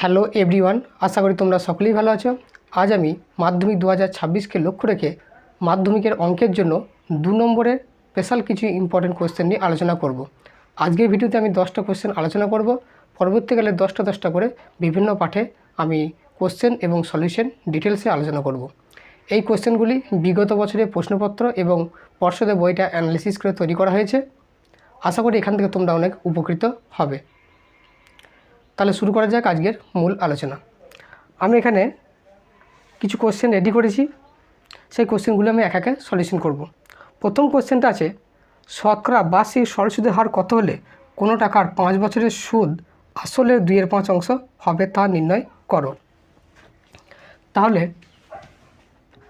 Hello everyone, আশা করি তোমরা সকলেই ভালো আছো। আজ আমি মাধ্যমিক 2026কে লক্ষ্য রেখে মাধ্যমিকের অঙ্কের জন্য 2 নম্বরের স্পেশাল কিছু ইম্পর্টেন্ট কোয়েশ্চেন নিয়ে আলোচনা করব। আজকের ভিডিওতে আমি 10টা কোয়েশ্চেন আলোচনা করব। পরবর্তীকালে 10টা করে বিভিন্ন পাঠে আমি কোয়েশ্চেন এবং সলিউশন ডিটেলসে আলোচনা করব। এই কোয়েশ্চেনগুলি বিগত বছরের প্রশ্নপত্র এবং পর্ষদের বইটা অ্যানালিসিস করে তৈরি করা হয়েছে। আশা করি এখান থেকে তোমরা অনেক উপকৃত হবে। তাহলে শুরু করা যাক আজকের মূল আলোচনা। আমি এখানে কিছু কোশ্চেন রেডি করেছি, সেই কোশ্চেনগুলো আমি এক একে সলিউশন করব। প্রথম কোশ্চেনটা আছে, শতকরা বার্ষিক সরল সুদের হার কত হলে কোনো টাকার 5 বছরের সুদ আসলের 2/5 অংশ হবে তা নির্ণয় করো। তাহলে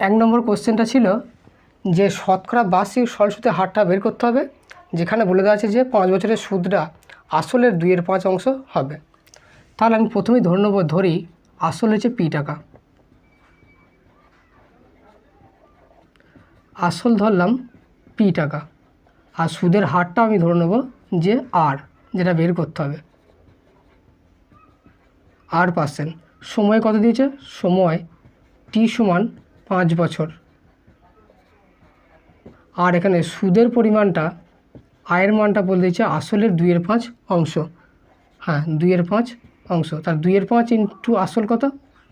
1 নম্বর কোশ্চেনটা ছিল যে শতকরা বার্ষিক সরল সুদের হারটা বের করতে হবে, যেখানে বলে দেওয়া আছে যে 5 বছরের সুদটা আসলের 2/5 অংশ হবে। তাহলে আমি প্রথমেই ধরি আসল হচ্ছে পি টাকা, আসল ধরলাম পি টাকা, আর সুদের হারটা আমি ধরে নেব যে আর, যেটা বের করতে হবে R%। সময় কত দিয়েছে? সময় টি সমান 5 বছর। আর এখানে সুদের পরিমাণটা, আয়ের মানটা বলে দিয়েছে আসলের 2/5 অংশ। হ্যাঁ, 2/5 অংশ। তার 2/5 ইন্টু আসল কত?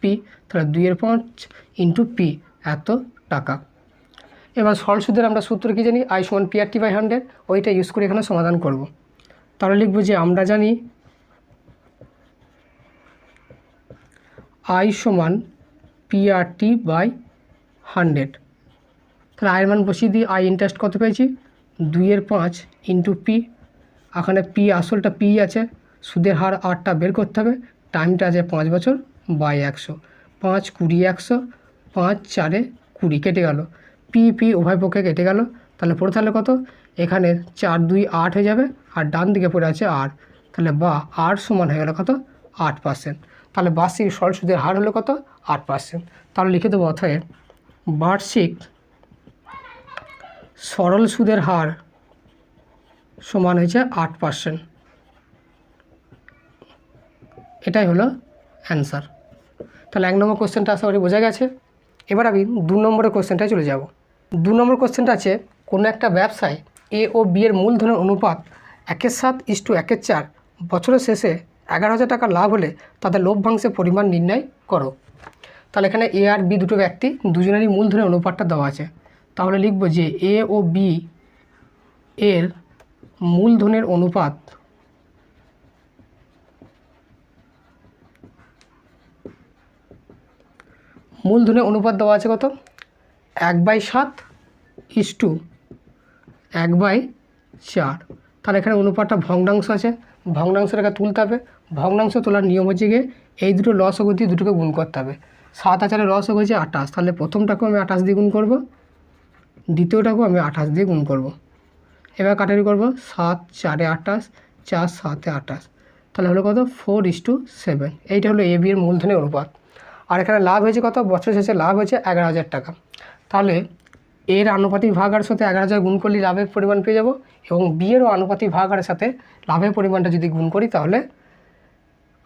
পি। তাহলে 2/5 ইন্টু পি, এত টাকা। এবার সরল সুদের আমরা সূত্র কী জানি? আই সমান PRT/100। ওইটা ইউজ করে এখানে সমাধান করব। তাহলে লিখব যে আমরা জানি আই সমান PRT/100। তাহলে আয়ের মান বসিয়ে দিই। আই ইন্টারেস্ট কত পেয়েছি? 2/5 ইন্টু পি। এখানে পি আসলটা পি আছে, সুদের হার আরটা বের করতে হবে। টাইমটা আছে 5 বছর বাই 100। 5 20 100, 5 4 20 কেটে গেল। পি উভয় পক্ষে কেটে গেল। তাহলে পড়ে থাকলে কত? এখানে 4 2 8 হয়ে যাবে, আর ডান দিকে পড়ে আছে আর। তাহলে বা আর সমান হয়ে গেল কত? 8%। তাহলে বার্ষিক সরল সুদের হার হলো কত? 8%। তাহলে লিখে দেবো অতএব বার্ষিক সরল সুদের হার সমান হয়েছে 8%। এটাই হলো অ্যান্সার। তাহলে 1 নম্বর কোশ্চেনটা আশা করি বোঝা গেছে। এবার আমি 2 নম্বরের কোশ্চেনটায় চলে যাব। 2 নম্বর কোশ্চেনটা আছে, কোনো একটা ব্যবসায় এ ও বি এর মূলধনের অনুপাত 1/7:1/4। বছরের শেষে 11,000 টাকা লাভ হলে তাদের লভ্যাংশের পরিমাণ নির্ণয় করো। তাহলে এখানে এ আর বি দুটো ব্যক্তি, দুজনেরই মূলধনের অনুপাতটা দেওয়া আছে। তাহলে লিখব যে এ ও বি এর মূলধনের অনুপাত দেওয়া আছে কত? 1/7:1/4। তাহলে এখানে অনুপাতটা ভগ্নাংশ আছে, ভগ্নাংশটাকে তুলতে হবে। ভগ্নাংশ তোলার নিয়ম হচ্ছে গিয়ে এই দুটো লসগু দিয়ে দুটোকে গুণ করতে হবে। 7 আর 4 লসগু হয়েছে 28। তাহলে প্রথমটাকেও আমি 28 দিয়ে গুণ করব, দ্বিতীয়টাকেও আমি 28 দিয়ে গুণ করব। এবার কাটারি করব। 7 4 28, 4 7 28। তাহলে হলো কত? 4:7। এইটা হলো এ বি এর মূলধনের অনুপাত। আর এখানে লাভ হয়েছে কত? বছর শেষে লাভ হয়েছে 11,000 টাকা। তাহলে এর আনুপাতিক ভাগ হারের সাথে 11,000 গুণ করলে লাভের পরিমাণ পেয়ে যাব, এবং বি এরও আনুপাতিক ভাগ হারের সাথে লাভের পরিমাণটা যদি গুণ করি তাহলে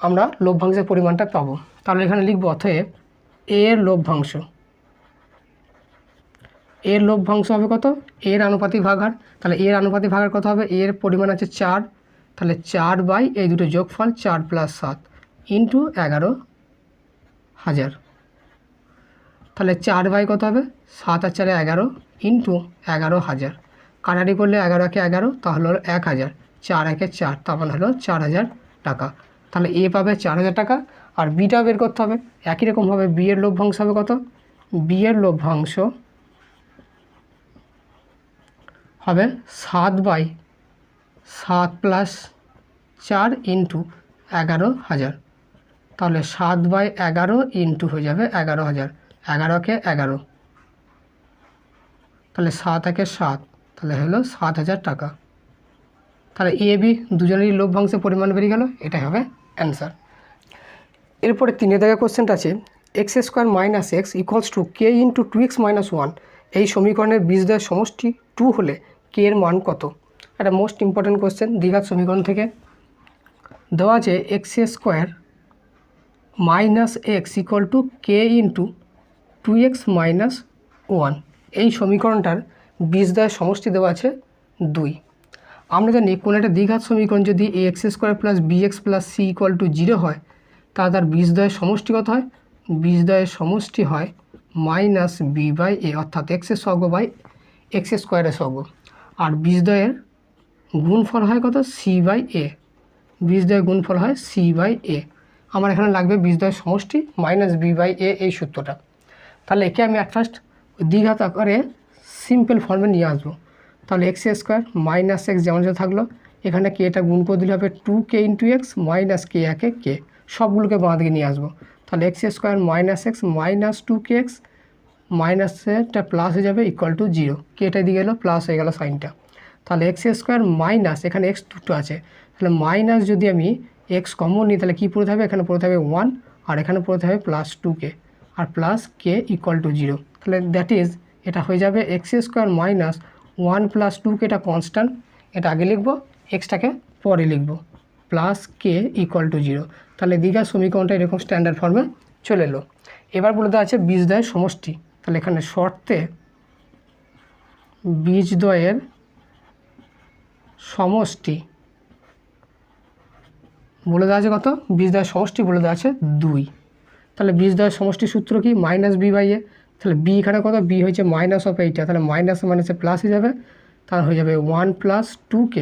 আমরা লভ্যাংশের পরিমাণটা পাবো। তাহলে এখানে লিখব অতএব এর লভ্যাংশ। এর লভ্যাংশ হবে কত? এর আনুপাতিক ভাগ হার। তাহলে এর আনুপাতিক ভাগ হার কত হবে? এর পরিমাণ আছে 4। তাহলে 4 বাই এই দুটো যোগফল 4 + 7 ইন্টু 11,000। তাহলে 4 বাই কত হবে? 7 আর 4 11 ইন্টু 11,000। কাটারি করলে 11 একে 11, তাহলে হলো 1,000। 4 একে 4, তার মানে হলো 4,000 টাকা। তাহলে এ পাবে 4,000 টাকা, আর বিটা বের করতে হবে। একই রকমভাবে বি এর লভ্যাংশ হবে কত? বি এর লভ্যাংশ হবে 7/7 + 4 ইন্টু 11,000। তাহলে 7/11 ইন্টু হয়ে যাবে 11,000। 11কে 11, তাহলে 7 একে 7, তাহলে হলো 7,000 টাকা। তাহলে এ বি দুজনেরই লভ্যাংশের পরিমাণ বেরিয়ে গেল। এটাই হবে অ্যান্সার। এরপরে 3 দাগের কোশ্চেনটা আছে, x² - x = k × 2x - 1। এই সমীকরণের বীজদ্বয়ের সমষ্টি 2 হলে k এর মান কত? একটা মোস্ট ইম্পর্টেন্ট কোশ্চেন। দ্বিঘাত সমীকরণ থেকে দেওয়া আছে x² minus x equal to k into 2x minus 1। এই সমীকরণটার বীজদ্বয়ের সমষ্টি দেওয়া আছে 2। আমরা জানি কোনো একটা দ্বিঘাত সমীকরণ যদি ax square plus bx plus c equal to 0 হয় তার বীজদ্বয়ের সমষ্টি কত হয়? বীজদ্বয়ের সমষ্টি হয় মাইনাস বি বাই এ, অর্থাৎ এক্সের সহগ বাই এক্স স্কোয়ারের সহগ। আর বীজদ্বয়ের গুণফল হয় কত? সি বাই এ। বীজদ্বয়ের গুণফল হয় সি বাই এ। আমার এখানে লাগবে বীজদ্বয়ের সমষ্টি মাইনাস বি বাই এ, এই সূত্রটা। তাহলে একে আমি অ্যাট ফার্স্ট দ্বিঘাত আকারে সিম্পল ফর্মে নিয়ে আসবো। তাহলে এক্স স্কোয়ার মাইনাস এক্স যেমন যে থাকলো, এখানে কে এটা গুণ করে দিলে হবে 2k ইন্টু এক্স মাইনাস কে একে কে, সবগুলোকে বাঁ দিকে নিয়ে আসবো। তাহলে x square minus x minus 2k x মাইনাসটা প্লাস হয়ে যাবে ইকুয়াল টু 0, কেটা দিয়ে গেলো প্লাস হয়ে গেল সাইনটা। তাহলে এক্স স্কোয়ার মাইনাস, এখানে এক্স দুটো আছে, তাহলে মাইনাস যদি আমি এক্স কমন নিই তাহলে কী পড়ে থাকবে? এখানে পড়ে থাকবে 1 আর এখানে পড়ে থাকবে প্লাস 2k আর প্লাস কে ইকুয়াল টু 0। তাহলে দ্যাট ইজ এটা হয়ে যাবে x square minus 1 plus 2k, এটা কনস্ট্যান্ট, এটা আগে লিখবো, এক্সটাকে পরে লিখবো, প্লাস কে ইকুয়াল টু 0। তাহলে দ্বিঘাত সমীকরণটা এরকম স্ট্যান্ডার্ড ফর্মে চলে এলো। এবার বলে দেওয়া আছে বীজদ্বয়ের সমষ্টি। তাহলে এখানে শর্তে বীজদ্বয়ের সমষ্টি বলে দেওয়া আছে কত? বীজদ্বয়ের সমষ্টি বলে দেওয়া আছে 2। তাহলে বীজদ্বয়ের সমষ্টির সূত্র কি? মাইনাস বি বাই এ। তাহলে বি এখানে কত? বি হয়েছে মাইনাস অফ এইটা, তাহলে মাইনাস মাইনাসে প্লাস হয়ে যাবে, তাহলে হয়ে যাবে 1 প্লাস 2k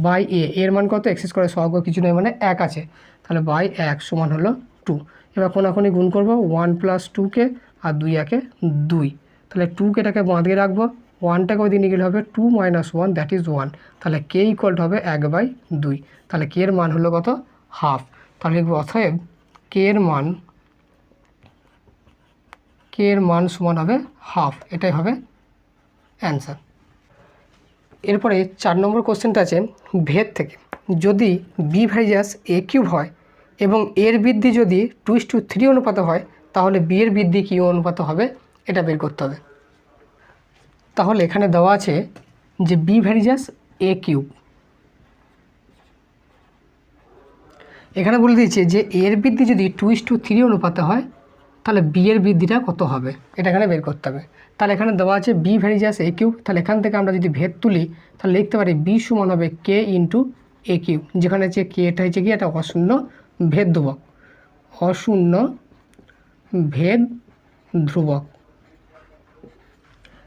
বাই এ। এর মান কত? এক্স স্কোয়ারের সহগ কিছু নয়, মানে 1 আছে, তাহলে বাই 1 সমান হলো 2। এবার কোনাকুনি গুণ করবো, 1 প্লাস 2k আর 2 একে 2, তাহলে 2kটাকে বাঁধিয়ে রাখবো, 1টাকে ওই দিকে নিয়ে গেলে হবে 2 মাইনাস 1, দ্যাট ইজ 1। তাহলে কে ইকুয়াল হবে 1/2। তাহলে কে এর মান হলো কত? হাফ। তাহলে লিখবো অতএব কে এর মান সমান হবে হাফ, এটাই হবে অ্যান্সার। এরপরে 4 নম্বর কোশ্চেনটা আছে ভেদ থেকে। যদি বি ভার্সাস এ কিউব হয় এবং এর বৃদ্ধি যদি 2:3 অনুপাতে হয় তাহলে বি এর বৃদ্ধি কী অনুপাতে হবে, এটা বের করতে হবে। তাহলে এখানে দেওয়া আছে যে বি ভার্সাস এ কিউব, এখানে বলে দিয়েছে যে এর বৃদ্ধি যদি 2:3 অনুপাতে হয় তাহলে বি এর বৃদ্ধিটা কত হবে, এটা এখানে বের করতে হবে। তাহলে এখানে দেওয়া আছে বি ভার্সাস এ কিউব, তাহলে এখান থেকে আমরা যদি ভেদ তুলি তাহলে লিখতে পারি বি সমান হবে কে ইন্টু এ কিউব, যেখানে হচ্ছে কে এটা হচ্ছে কি, এটা অশূন্য ভেদ ধ্রুবক, অশূন্য ভেদ ধ্রুবক।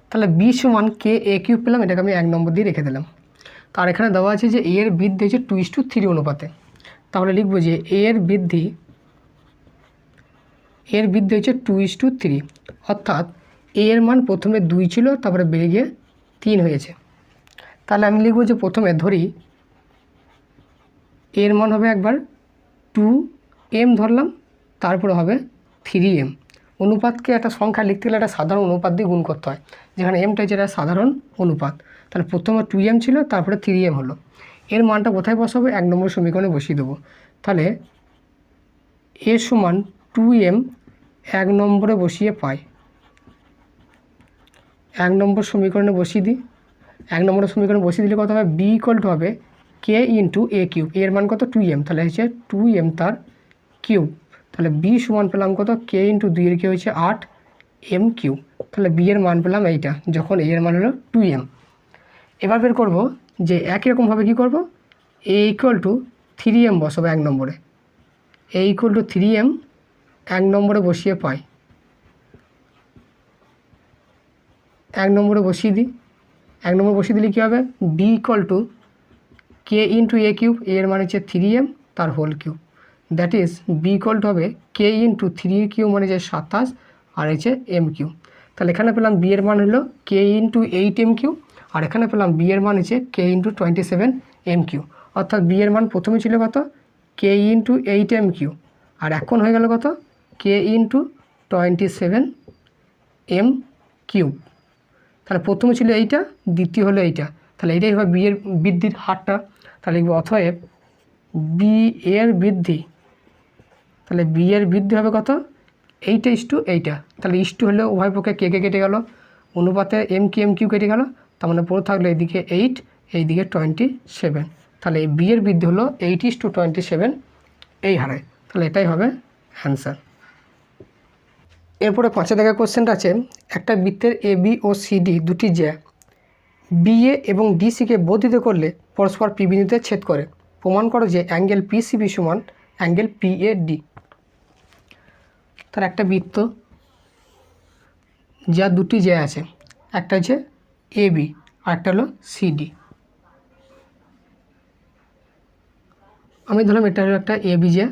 তাহলে বি সমান কে এ কিউব পেলাম, এটাকে আমি 1 নম্বর দিয়ে রেখে দিলাম। তার এখানে দেওয়া আছে যে এর বৃদ্ধি হচ্ছে 2:3 অনুপাতে, তাহলে লিখবো যে এর বৃদ্ধি হচ্ছে 2:3, অর্থাৎ এর মান প্রথমে 2 ছিল, তারপরে বেড়ে গিয়ে 3 হয়েছে। তাহলে আমি লিখবো যে প্রথমে ধরি এর মান হবে একবার 2m ধরলাম, তারপরে হবে 3m। অনুপাতকে একটা সংখ্যা লিখতে গেলে একটা সাধারণ অনুপাত দিয়ে গুণ করতে হয়, যেখানে এমটা হচ্ছে একটা সাধারণ অনুপাত। তাহলে প্রথমে 2m ছিল, তারপরে 3m হলো। এর মানটা কোথায় বসাবো? 1 নম্বর সমীকরণে বসিয়ে দেবো। তাহলে এ সমান 2m 1 নম্বরে বসিয়ে পাই, 1 নম্বর সমীকরণে বসিয়ে দিই। 1 নম্বরের সমীকরণে বসিয়ে দিলে কত হবে? বি ইকুয়াল টু হবে কে ইন্টু এ কিউব, এর মান কত? 2m, তাহলে হচ্ছে 2m তার কিউব। তাহলে বি সমান পেলাম কত? কে ইন্টু 2 এর কিউব হচ্ছে 8m কিউব। তাহলে বি এর মান পেলাম এইটা, যখন এর মান হলো 2m। এবার বের করবো যে একই রকমভাবে কী করবো, এ ইকুয়াল টু 3m বসাবো 1 নম্বরে, এ ইকুয়াল টু 3m 1 নম্বরে বসিয়ে পাই, 1 নম্বরে বসিয়ে দিই। 1 নম্বরে বসিয়ে দিলে কী হবে? B equal to k into a cube, এর মানে হচ্ছে 3m তার whole cube, that is b equal to হবে কে ইন্টু 3 কিউব মানে যে 27 আর হচ্ছে এম কিউব। তাহলে এখানে পেলাম বি এর মান হলো কে ইন্টু 8m কিউব, আর এখানে পেলাম বি এর মান হচ্ছে কে ইন্টু 27m কিউব। অর্থাৎ বি এর মান প্রথমে ছিল কত? কে ইন্টু 8m কিউব, আর এখন হয়ে গেল কত? কে ইন্টু 27m কিউব। তাহলে প্রথমে ছিল এইটা, দ্বিতীয় হলো এইটা, তাহলে এইটাই হবে বি এর বৃদ্ধির হারটা। তাহলে লিখব অতএব বি এর বৃদ্ধি, তাহলে বি এর বৃদ্ধি হবে কত? এইটা ইস টু এইটা, তাহলে ইস টু হলে উভয় পক্ষে কে কে কেটে গেল, অনুপাতে এম কিউ কেটে গেল, তার মানে পড়ে থাকলো এইদিকে 8, এইদিকে 27। তাহলে এই বি এর বৃদ্ধি হলো 8:27 এই হারে। তাহলে এটাই হবে অ্যান্সার। এরপরে 5 দাগের কোশ্চেনটা আছে, একটা বৃত্তের এ বি ও সিডি দুটি জ্যা বিএ এবং ডিসিকে বর্ধিত করলে পরস্পর পি বিন্দুতে ছেদ করে, প্রমাণ করো যে অ্যাঙ্গেল পিসিবি সমান অ্যাঙ্গেল পিএডি। তার একটা বৃত্ত যার দুটি জ্যা আছে, একটা হচ্ছে এ বি আর একটা হলো সিডি। আমি ধরলাম এটা হলো একটা এ বি জ্যা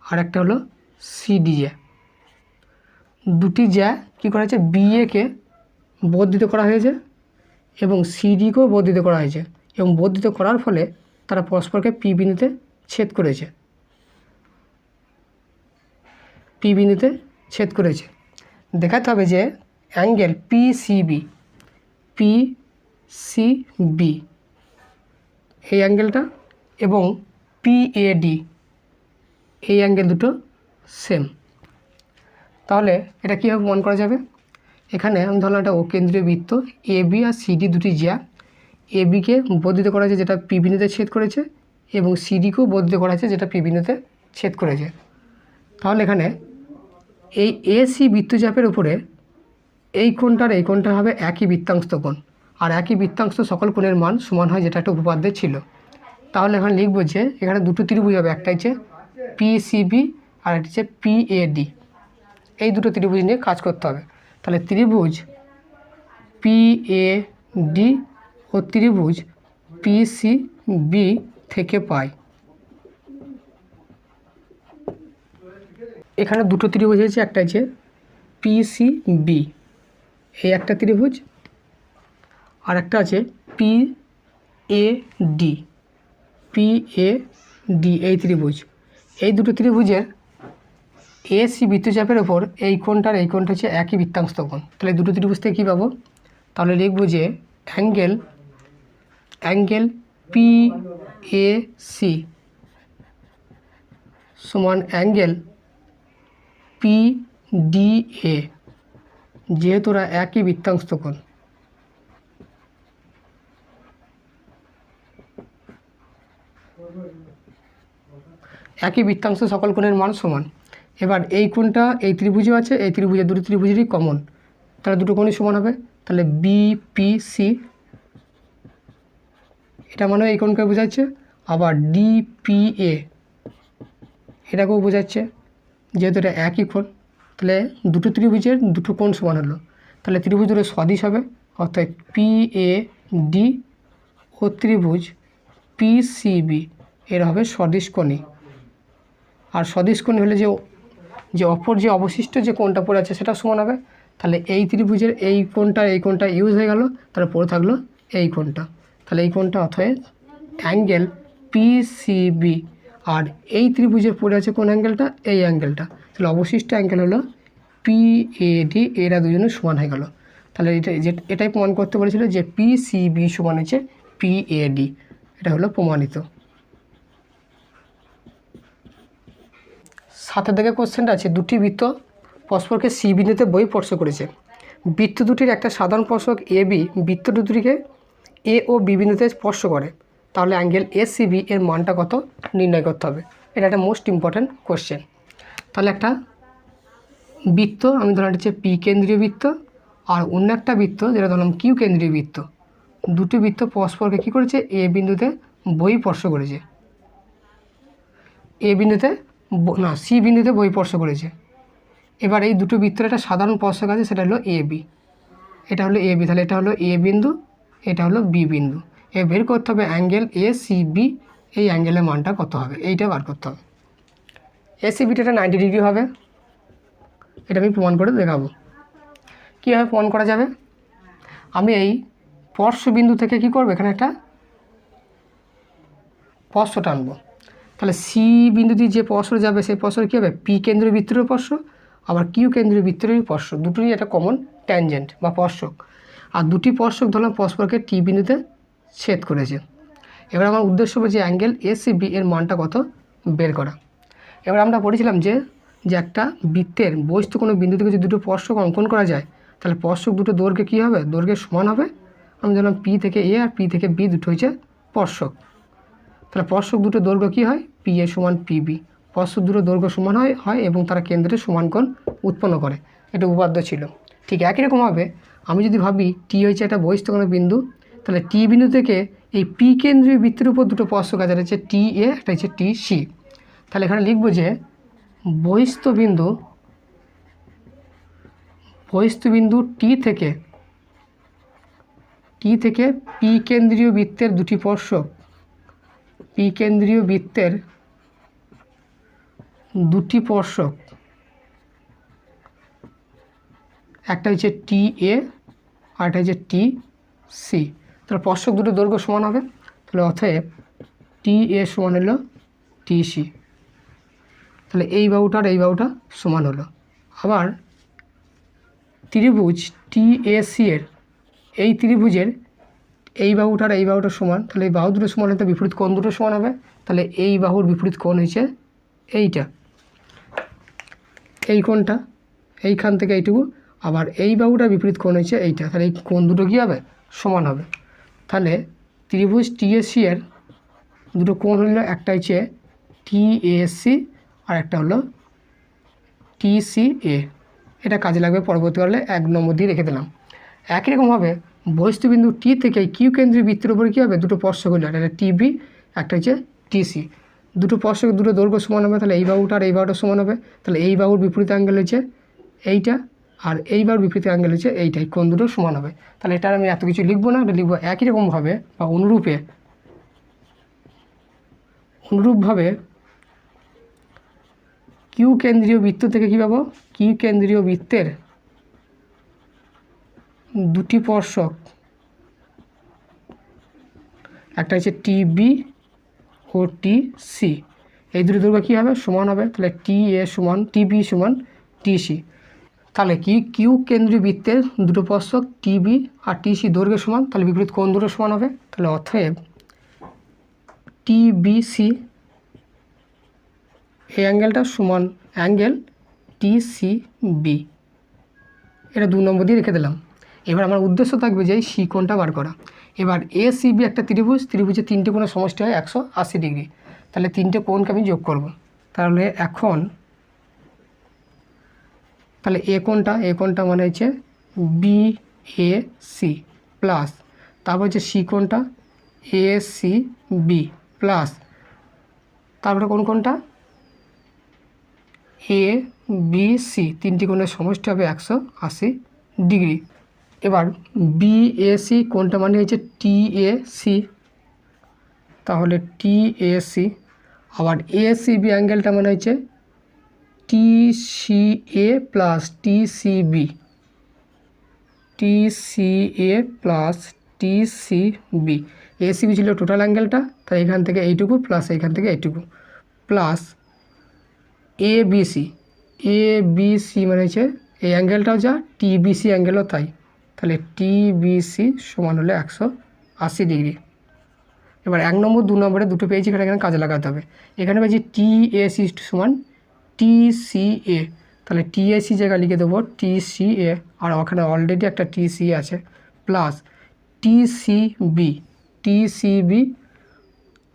আর একটা হলো সিডি জ্যা। দুটি জ্যা কী করা হয়েছে, বিএকে বর্ধিত করা হয়েছে এবং সিডিকেও বর্ধিত করা হয়েছে, এবং বর্ধিত করার ফলে তারা পরস্পরকে পি বিন্দুতে ছেদ করেছে, পি বিন্দুতে ছেদ করেছে। দেখাতে হবে যে অ্যাঙ্গেল পিসিবি এই অ্যাঙ্গেলটা এবং পিএডি এই অ্যাঙ্গেল দুটো সেম। তাহলে এটা কীভাবে প্রমাণ করা যাবে, এখানে আমি ধরলাম একটা অকেন্দ্রীয় বৃত্ত এ বি আর সিডি দুটি জ্যা, এ বিকে বর্ধিত করা হয়েছে যেটা পি বিন্দুতে ছেদ করেছে, এবং সিডিকেও বর্ধিত করা হয়েছে যেটা পি বিন্দুতে ছেদ করেছে। তাহলে এখানে এই এসি বৃত্তচাপের উপরে এই কোণটার এই কোণটা হবে একই বৃত্তাংশ কোণ, আর একই বৃত্তাংশ সকল কোণের মান সমান হয়, যেটা একটা উপপাদ্যে ছিল। তাহলে এখানে লিখব যে এখানে দুটো ত্রিভুজ হবে, একটা হচ্ছে পিসিবি আর একটা হচ্ছে পিএডি। এই দুটো ত্রিভুজ নিয়ে কাজ করতে হবে। তাহলে ত্রিভুজ পিএডি ও ত্রিভুজ পিসিবি থেকে পাই, এখানে দুটো ত্রিভুজ হয়েছে, একটা হচ্ছে পিসিবি এই একটা ত্রিভুজ, আর একটা আছে পিএডি এই ত্রিভুজ। এই দুটো ত্রিভুজের এসি বৃত্তচাপের ওপর এই কোণটার এই কোণটা হচ্ছে একই বৃত্তাংশ কোণ। তাহলে দুটো ত্রিভুজ থেকে কী পাবো, তাহলে লিখব যে অ্যাঙ্গেল পিএসি সমান অ্যাঙ্গেল পিডিএ, যেহেতু ওরা একই বৃত্তাংশ কোণ। একই বৃত্তাংশ সকল কোণের মান সমান। এবার এই কোণটা এই ত্রিভুজও আছে, এই ত্রিভুজের দুটো ত্রিভুজেরই কমন, তাহলে দুটো কোণই সমান হবে। তাহলে বিপিসি এটা মানে এই কোণকে বোঝাচ্ছে, আবার ডিপিএ এটাকেও বোঝাচ্ছে, যেহেতু এটা একই কোণ। তাহলে দুটো ত্রিভুজের দুটো কোণ সমান হলো, তাহলে ত্রিভুজ দুটো সদিশ হবে, অর্থাৎ পিএডি ও ত্রিভুজ পিসিবি এর হবে সদিশ কোণী। আর সদিশ কোণী হলে যে অপর যে অবশিষ্ট যে কোণটা পড়ে আছে সেটা সমান হবে। তাহলে এই ত্রিভুজের এই কোণটা ইউজ হয়ে গেল, তাহলে পড়ে থাকলো এই কোণটা। তাহলে এই কোণটা অর্থাৎ অ্যাঙ্গেল পিসিবি, আর এই ত্রিভুজের পড়ে আছে কোন অ্যাঙ্গেলটা, এই অ্যাঙ্গেলটা। তাহলে অবশিষ্ট অ্যাঙ্গেল হলো পিএডি, এরা দুজনে সমান হয়ে গেল। তাহলে এটাই প্রমাণ করতে বলেছিল যে পিসিবি সমান হচ্ছে পিএডি, এটা হলো প্রমাণিত। 7 দিকে কোশ্চেনটা আছে, দুটি বৃত্ত পরস্পরকে সি বিন্দুতে বহিঃস্পর্শ করেছে। বৃত্ত দুটির একটা সাধারণ স্পর্শক এ বি বৃত্ত দুটিকে এ ও বি বিন্দুতে স্পর্শ করে, তাহলে অ্যাঙ্গেল এসিবি এর মানটা কত নির্ণয় করতে হবে। এটা একটা মোস্ট ইম্পর্ট্যান্ট কোশ্চেন। তাহলে একটা বৃত্ত আমি ধরলাম হচ্ছে পি কেন্দ্রীয় বৃত্ত, আর অন্য একটা বৃত্ত যেটা ধরলাম কিউ কেন্দ্রীয় বৃত্ত। দুটি বৃত্ত পরস্পরকে কী করেছে, এ বিন্দুতে বহিঃস্পর্শ করেছে, সি বিন্দুতে বহিঃস্পর্শ করেছে। এবার এই দুটো বৃত্তের একটা সাধারণ স্পর্শক আছে, সেটা হলো এ বি। এটা হলো এ বি, তাহলে এটা হলো এ বিন্দু, এটা হলো বি বিন্দু। বের করতে হবে অ্যাঙ্গেল এসিবি, এই অ্যাঙ্গেলের মানটা কত হবে, এইটা বার করতে হবে। এসিবিটা 90 ডিগ্রি হবে, এটা আমি প্রমাণ করে দেখাবো। কীভাবে প্রমাণ করা যাবে, আমি এই স্পর্শবিন্দু থেকে কি করব, এখানে একটা স্পর্শ টানবো। তাহলে সি বিন্দুটি যে স্পর্শ যাবে সেই স্পর্শ কী হবে, পি কেন্দ্রীয় বৃত্তের স্পর্শ, আবার কিউ কেন্দ্রীয় বৃত্তের স্পর্শ, দুটোরই একটা কমন ট্যানজেন্ট বা স্পর্শক। আর দুটি স্পর্শক ধরলাম পরস্পরকে টি বিন্দুতে ছেদ করেছে। এবার আমার উদ্দেশ্য হবে যে অ্যাঙ্গেল এসিবি এর মানটা কত বের করা। এবার আমরা পড়েছিলাম যে একটা বৃত্তের বস্তু কোনো বিন্দু থেকে যদি দুটো স্পর্শক অঙ্কন করা যায়, তাহলে স্পর্শক দুটো দৈর্ঘ্য কী হবে, দৈর্ঘ্যের সমান হবে। আমি ধরলাম পি থেকে এ আর পি থেকে বি দুটো হয়েছে স্পর্শক, তাহলে স্পর্শক দুটো দৈর্ঘ্য কী হয়, পি এ সমান পিবি, স্পর্শক দুটো দৈর্ঘ্য সমান হয় এবং তারা কেন্দ্রে সমান কোণ উৎপন্ন করে। এটা উপপাদ্য ছিল। ঠিক একই রকমভাবে আমি যদি ভাবি টি হচ্ছে একটা বহিস্থকোণের বিন্দু, তাহলে টি বিন্দু থেকে এই পি কেন্দ্রীয় বৃত্তের উপর দুটো স্পর্শক আছে, হচ্ছে টি এ, একটা হচ্ছে টি সি। তাহলে এখানে লিখব যে বহিস্থ বিন্দু টি থেকে পি কেন্দ্রীয় বৃত্তের দুটি স্পর্শক, একটা হচ্ছে টি এ আর একটা হচ্ছে টি সি। তাহলে স্পর্শক দুটো দৈর্ঘ্য সমান হবে। তাহলে অতএব টি এ সমান হলো টি সি। তাহলে এই বাহুটা আর এই বাহুটা সমান হলো। আবার ত্রিভুজ টি এ সি এর এই ত্রিভুজের এই বাহুটা আর এই বাহুটা সমান, তাহলে এই বাহু দুটো সমান হলে বিপরীত কোণ দুটো সমান হবে। তাহলে এই বাহুর বিপরীত কোণ হচ্ছে এইটা, এই কোণটা এইখান থেকে এইটুকু, আবার এই বাহুটার বিপরীত কোণ হচ্ছে এইটা। তাহলে এই কোণ দুটো কী হবে? সমান হবে। তাহলে ত্রিভুজ টিএসসি এর দুটো কোণ হলো, একটা হচ্ছে টিএসসি আর একটা হলো টিসিএ। এটা কাজে লাগবে পরবর্তীকালে, 1 নম্বর দিয়ে রেখে দিলাম। একই রকমভাবে বহিস্থবিন্দু টি থেকে কিউ কেন্দ্রীয় বৃত্তের উপরে কী হবে? দুটো স্পর্শক হলো, একটা টিবি, একটা হচ্ছে টিসি। দুটো স্পর্শক দুটো দৈর্ঘ্য সমান হবে। তাহলে এই বাহুটা আর এই বাহুটা সমান হবে। তাহলে এই বাহুর বিপরীত অ্যাঙ্গেল হচ্ছে এইটা, আর এই বাহুর বিপরীত অ্যাঙ্গেল হচ্ছে এইটাই, কোণ দুটো সমান হবে। তাহলে এটা আমি এত কিছু লিখবো না, এটা লিখবো একই রকমভাবে বা অনুরূপভাবে কিউ কেন্দ্রীয় বৃত্ত থেকে কী পাবো? কিউ কেন্দ্রীয় বৃত্তের দুটি স্পর্শক, একটা হচ্ছে টিবি ও টিসি, এই দুটি দৈর্ঘ্য কী হবে? সমান হবে। তাহলে টি এ সমান টিবি সমান টিসি। তাহলে কিউ কেন্দ্রীয় বৃত্তের দুটো স্পর্শক টিবি আর টিসি দৈর্ঘ্য সমান, তাহলে বিপরীত কোণ দুটো সমান হবে। তাহলে অতএব টিবিসি এই অ্যাঙ্গেলটা সমান অ্যাঙ্গেল টিসিবি। এটা 2 নম্বর দিয়ে রেখে দিলাম। এবার আমার উদ্দেশ্য থাকবে যে এই সি কোণটা বার করা। এবার এসিবি একটা ত্রিভুজের 3টে কোণের সমষ্টি হয় 180 ডিগ্রি। তাহলে 3টে কোণকে আমি যোগ করব। তাহলে এখন তাহলে এ কোণটা মানে হচ্ছে বি এ সি প্লাস, তারপর হচ্ছে সি কোণটা এ সি বি প্লাস, তারপরে কোণটা এ বি সি, 3টি কোণের সমষ্টি হবে 180 ডিগ্রি। এবার বিএসি কোণটা মানে হচ্ছে টিএসি, তাহলে টিএসি। আবার এসিবি অ্যাঙ্গেলটা মানে হচ্ছে TCA plus TCB, plus TCB. ACB ছিল টোটাল অ্যাঙ্গেলটা, তাই এখান থেকে এইটুকু প্লাস এইখান থেকে এইটুকু প্লাস এবিসি মানে হচ্ছে এই অ্যাঙ্গেলটাও যা, টিবিসি অ্যাঙ্গেলও তাই। তাহলে টিবিসি সমান হলে 180 ডিগ্রি। এবার 1 নম্বর 2 নম্বরে দুটো পেয়েছি, এখানে কাজে লাগাতে হবে। এখানে পেয়েছি টিএসি সমান টিসিএ, তাহলে টিএসি জায়গায় লিখে দেবো টিসিএ, আর ওখানে অলরেডি একটা টিসি আছে, প্লাস টিসিবি,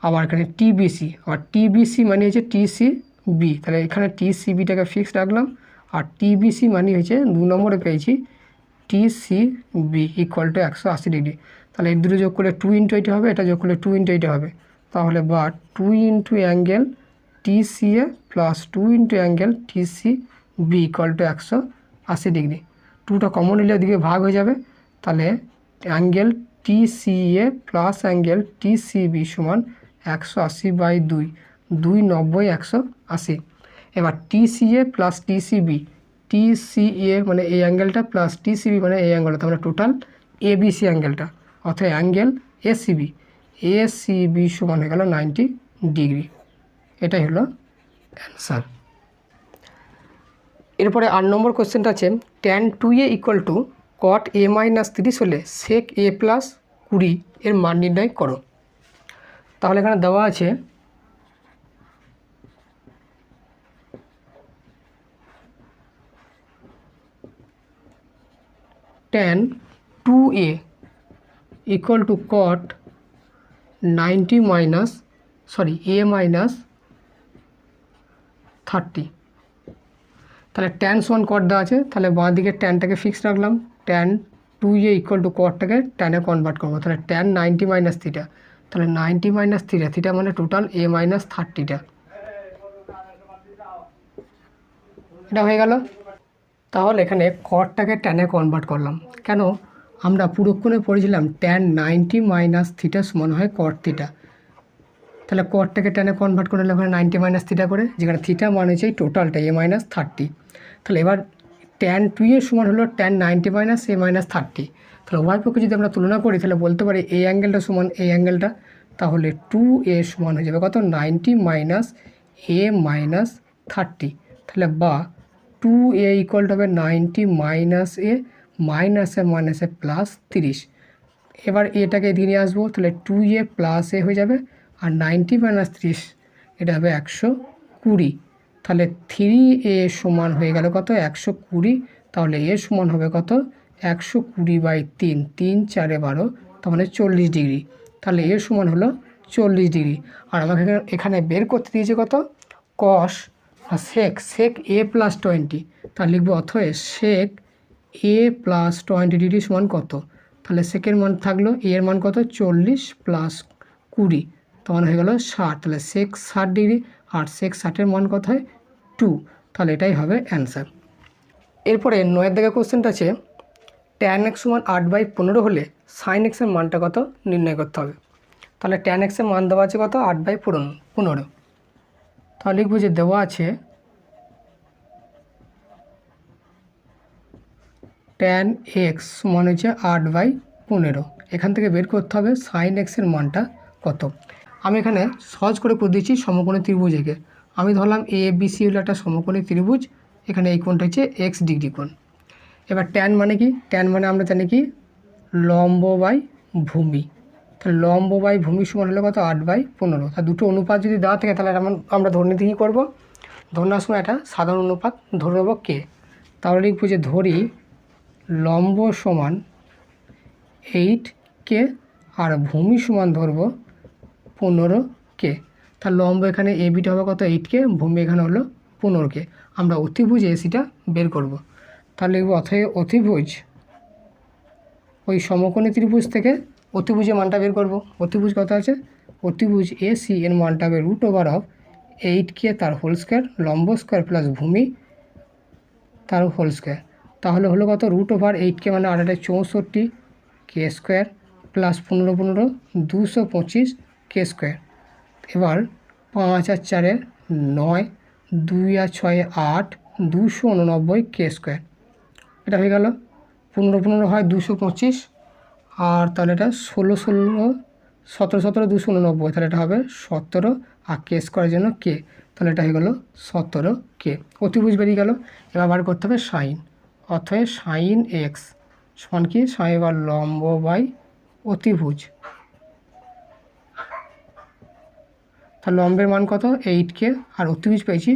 আবার এখানে টিবিসি, আর টিবিসি মানে হচ্ছে টিসিবি, তাহলে এখানে টিসিবিটাকে ফিক্স রাখলাম, আর টিবিসি মানে হচ্ছে 2 নম্বরে পেয়েছি টিসিবি ইকুয়াল টু 180 ডিগ্রি। তাহলে এই দুটো যোগ করলে 2 ইন্টু এইটা হবে, এটা যোগ করলে 2 ইন্টু এইটা হবে। তাহলে বা 2 into angle TCA plus 2 into angle TCB equal to 180 degree. 2টা কমন নিলে ওদিকে ভাগ হয়ে যাবে। তাহলে angle TCA plus angle TCB সমান 180/2, 2 90 180। এবার টিসিএ প্লাস টিসিএ মানে এই অ্যাঙ্গেলটা প্লাস টিসিবি মানে এই অ্যাঙ্গেলটা, মানে টোটাল এবিসি অ্যাঙ্গেলটা, অর্থাৎ অ্যাঙ্গেল এসিবি সমান হয়ে গেল 90 ডিগ্রি। এটাই হলো অ্যান্সার। এরপরে 8 নম্বর কোশ্চেনটা আছে tan 2a equal two cot a minus 30 হলে sec a প্লাস 20 এর মান নির্ণয় করো। তাহলে এখানে দেওয়া আছে tan 2a equal two cot 90 a minus 30। তাহলে ট্যান সমান কট দেওয়া আছে, তাহলে বাঁ দিকে ট্যানটাকে ফিক্স রাখলাম, ট্যান 2a ইকুয়াল টু কটটাকে ট্যানে কনভার্ট করবো, তাহলে ট্যান 90 মাইনাস থিটা, তাহলে 90 মাইনাস থিটা, থিটা মানে টোটাল a মাইনাস 30টা, এটা হয়ে গেল। তাহলে এখানে কটটাকে ট্যানে কনভার্ট করলাম, কেন আমরা পুরোক্ষণে পড়েছিলাম ট্যান 90 মাইনাস থিটা সমান হয় কট থিটা, তাহলে কটটাকে ট্যানে কনভার্ট করে নিলাম ওখানে 90 মাইনাস থিটা করে, যেখানে থিটা মানে হচ্ছে এই টোটালটা a মাইনাস 30। তাহলে এবার ট্যান 2a সমান হলো ট্যান 90 মাইনাস a মাইনাস 30, তাহলে উভয় পক্ষে যদি আমরা তুলনা করি তাহলে বলতে পারি এই অ্যাঙ্গেলটা সমান এই অ্যাঙ্গেলটা, তাহলে 2a সমান হয়ে যাবে কত 90 মাইনাস a মাইনাস 30, তাহলে বা 2a ইকুয়াল হবে 90 মাইনাস a মাইনাসে প্লাস 30। এবার এটাকে এদিকে নিয়ে আসবো, তাহলে 2a প্লাস a হয়ে যাবে, আর 90 মাইনাস 30 এটা হবে 120, তাহলে 3a সমান হয়ে গেল কত 120, তাহলে a সমান হবে কত 120/3, 3 4 12, তার মানে 40 ডিগ্রি, তাহলে a সমান হলো 40 ডিগ্রি। আর আমাকে এখানে বের করতে দিয়েছে কত কস সেক a প্লাস 20, তাহলে লিখবো অতএব সেক a প্লাস 20 ডিগ্রি সমান কত, তাহলে সেকের মান থাকলো a এর মান কত 40 প্লাস 20, তখন হয়ে গেল 60, তাহলে সেক 60 ডিগ্রি, আর সেক 60-এর মান কত হয় 2, তাহলে এটাই হবে অ্যান্সার। এরপরে 9 দাগের কোশ্চেনটা আছে ট্যান এক্স সমান 8/15 হলে সাইন এক্সের মানটা কত নির্ণয় করতে হবে। তাহলে ট্যান এক্সের মান দেওয়া আছে কত 8/15, তাহলে লিখবো যে দেওয়া আছে ট্যান এক্স সমান হচ্ছে 8/15, এখান থেকে বের করতে হবে সাইন এক্সের মানটা কত। আমি এখানে সহজ করে করে দিচ্ছি সমকোণী ত্রিভুজ একে, আমি ধরলাম এ বি সি হলো একটা সমকোণী ত্রিভুজ, এখানে এই কোণটা হচ্ছে এক্স ডিগ্রি কোণ। এবার ট্যান মানে কি, ট্যান মানে আমরা জানি কি লম্ব বাই ভূমি, তাহলে লম্ব বাই ভূমি সমান হলো কত 8/15, তা দুটো অনুপাত যদি দেওয়া থাকে তাহলে আমরা ধরে নিতে কী করবো, ধরে নেওয়ার সময় একটা সাধারণ অনুপাত ধরে নেবো কে, তাহলে লিখবো যে ধরি লম্ব সমান 8k আর ভূমি সমান ধরবো 15k, তার লম্ব এখানে এ বিটা হবে কত 8k, ভূমি এখানে হলো 15k, আমরা অতিভুজ এসিটা বের করব, তাহলে লিখবো অতিভুজ ওই সমকোণী ত্রিভুজ থেকে অতিভুজের মানটা বের করব। অতিভুজ কত আছে, অতিভুজ এসি এর মানটা হবে √8 তার হোল স্কোয়ার লম্ব স্কোয়ার প্লাস ভূমি তার হোল স্কোয়ার, তাহলে হলো কত √8k মানে 8 64 কে স্কোয়ার প্লাস 15 15 225 কে স্কোয়ার, এবার 5 আর 4 9, 2 আর 6 8, 289 কে স্কোয়ার, এটা হয়ে গেল 15 15 হয় 225, আর তাহলে এটা 16 16 17 17 289, তাহলে এটা হবে 17, আর কে স্কোয়ারের জন্য কে, তাহলে এটা হয়ে গেল 17k, অতিভুজ বেরিয়ে গেল। এবার বার করতে হবে সাইন, অতএব সাইন এক্স সমান কি সাইন এবার লম্ব বাই অতিভুজ, তাহলে লম্বের মান কত 8k আর অতিভুজ পেয়েছি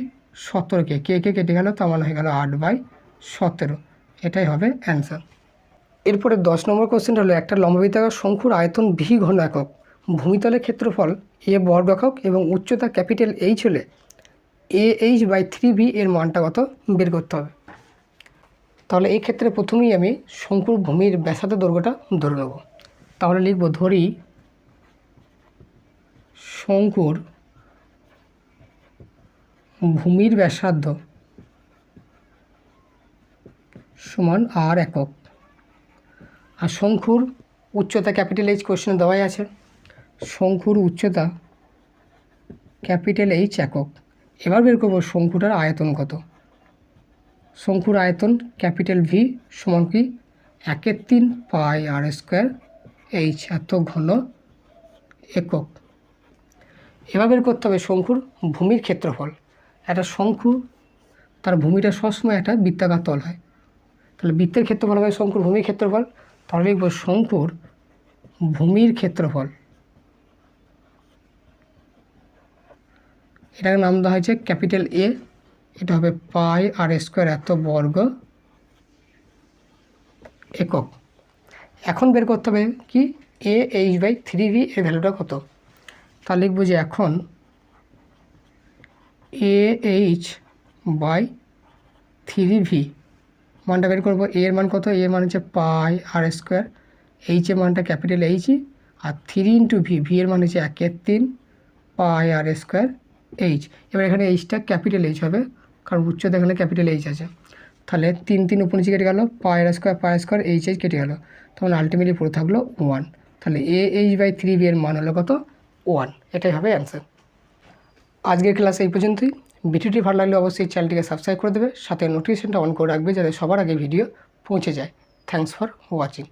17k, কে কেটে গেল, তার মানে হয়ে গেল 8/17, এটাই হবে অ্যান্সার। এরপরে 10 নম্বর কোশ্চেনটা হলো একটা লম্ববৃত্তাকার শঙ্কুর আয়তন ভি ঘন একক, ভূমিতলের ক্ষেত্রফল এ বর্গ একক এবং উচ্চতা ক্যাপিটাল এইচ হলে AH/3b এর মানটা কত বের করতে হবে। তাহলে এই ক্ষেত্রে প্রথমেই আমি শঙ্কুর ভূমির ব্যাসার্ধ দৈর্ঘ্যটা ধরে নেব, তাহলে লিখব ধরি শঙ্কুর ভূমির ব্যাসার্ধ সমান r একক, আর শঙ্কুর উচ্চতা ক্যাপিটাল এইচ কোশ্চেনে দেওয়াই আছে, শঙ্কুর উচ্চতা ক্যাপিটাল এইচ একক। এবার বের করবো শঙ্কুটার আয়তন কত, শঙ্কুর আয়তন ক্যাপিটাল ভি সমান কি 1/3 পাই আর স্কোয়ার এইচ, এত ঘন একক। এবার বের করতে হবে শঙ্কুর ভূমির ক্ষেত্রফল, একটা শঙ্কু তার ভূমিটা সবসময় একটা বৃত্তাকার তল হয়, তাহলে বৃত্তের ক্ষেত্রফল হবে শঙ্কুর ভূমির ক্ষেত্রফল, তাহলে লিখব শঙ্কুর ভূমির ক্ষেত্রফল, এটাকে নাম দেওয়া হয়েছে ক্যাপিটাল এ, এটা হবে পাই আর স্কোয়ার এত বর্গ একক। এখন বের করতে হবে কি AH/3b এর ভ্যালুটা কত, তা লিখব যে এখন AH বাই 3v, মানটা বের করবো। এর মান কত? এর মান হচ্ছে পাই আর স্কোয়ার, এইচ এর মানটা ক্যাপিটাল এইচই, আর 3 ইন্টু ভি, ভি এর মান হচ্ছে 1/3 পাই আর স্কোয়ার এইচ। এবার এখানে এইচটা ক্যাপিটাল এইচ হবে, কারণ উচ্চতা এখানে ক্যাপিটাল এইচ আছে। তাহলে 3 3 উপর নিচে কেটে গেল, পাই স্কোয়ার এইচ এইচ কেটে গেল, তখন আলটিমেটলি পড়ে থাকলো 1। তাহলে এ এইচ বাই 3v এর মান হলো কত? 1। এটাই হবে অ্যান্সার। আজকের ক্লাস এই পর্যন্তই। ভিডিওটি ভালো লাগলে অবশ্যই চ্যানেলটিকে সাবস্ক্রাইব করে দেবে, সাথে নোটিফিকেশনটা অন করে রাখবে যাতে সবার আগে ভিডিও পৌঁছে যায়। Thanks for watching.